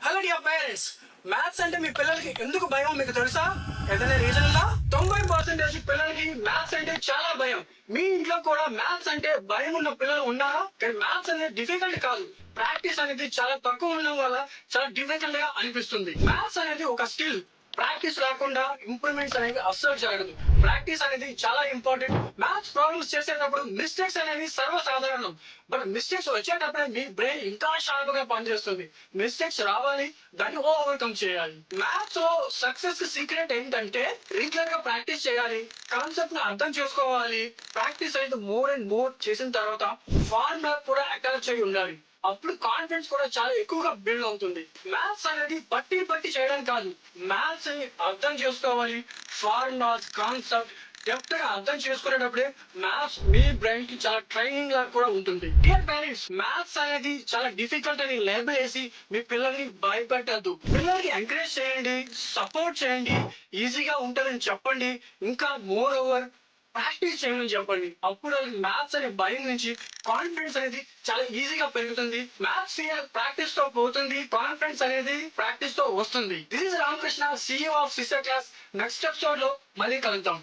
Hello dear parents, maths అంటే మీ పిల్లలకి ఎందుకు భయం మీకు తెలుసా? ఏదైనా రీజన్ ఉందా? 90% పిల్లలకి మ్యాథ్స్ అంటే చాలా భయం. మీ ఇంట్లో కూడా మ్యాథ్స్ అంటే భయం ఉన్న పిల్లలు ఉన్నారా? కానీ మ్యాథ్స్ అనేది డిఫికల్ట్ కాదు. ప్రాక్టీస్ అనేది చాలా తక్కువ ఉండడం వల్ల చాలా డిఫికల్ట్ గా అనిపిస్తుంది. మ్యాథ్స్ అనేది ఒక స్కిల్. ప్రాక్టీస్ లేకుండా ఇంప్రూవ్మెంట్స్ అనేవి అస్సలు జరగదు. ప్రాక్టీస్ అనేది చాలా ఇంపార్టెంట్. మ్యాథ్స్ ప్రాబ్లమ్స్ చేసేటప్పుడు మిస్టేక్స్ అనేవి సర్వసాధారణం. బట్ మిస్టేక్స్ వచ్చేటప్పుడే మీ బ్రెయిన్ ఇంకా షార్ప్ గా పనిచేస్తుంది. మిస్టేక్స్ రావాలి, దాన్ని ఓవర్కమ్ చేయాలి. మ్యాథ్స్ లో సక్సెస్ సీక్రెట్ ఏంటంటే రెగ్యులర్ గా ప్రాక్టీస్ చేయాలి, కాన్సెప్ట్ ని అర్థం చేసుకోవాలి. ప్రాక్టీస్ అయితే మోర్ అండ్ మోర్ చేసిన తర్వాత ఫార్ములా కూడా అటాచ్ అయి ఉండాలి. అప్పుడు కాన్ఫిడెన్స్ కూడా చాలా ఎక్కువగా బిల్డ్ అవుతుంది. మ్యాథ్స్ అనేది బట్టి చేయడం కాదు, మ్యాథ్స్ ని అర్థం చేసుకోవాలి. ఫార్ములాస్, కాన్సెప్ట్ డెప్త్ గా అర్థం చేసుకునేటప్పుడే మ్యాథ్స్ మీ బ్రెయిన్ కి చాలా ట్రైనింగ్ లా కూడా ఉంటుంది. డియర్ పేరెంట్స్, మ్యాథ్స్ అనేది చాలా డిఫికల్ట్ అని లేబుల్ వేసి మీ పిల్లల్ని భయపెట్టద్దు. పిల్లలకి ఎంకరేజ్ చేయండి, సపోర్ట్ చేయండి, ఈజీగా ఉంటుందని చెప్పండి. ఇంకా మోర్ ఓవర్ ప్రాక్టీస్ చేయమని చెప్పండి. అప్పుడు మ్యాథ్స్ అనే భయం నుంచి కాన్ఫిడెన్స్ అనేది చాలా ఈజీగా పెరుగుతుంది. మ్యాథ్స్ ఫియర్ ప్రాక్టీస్ తో పోతుంది, కాన్ఫిడెన్స్ అనేది ప్రాక్టీస్ తో వస్తుంది. This is Ramakrishna, CEO of sister class. Next episode లో మళ్ళీ కలుద్దాం.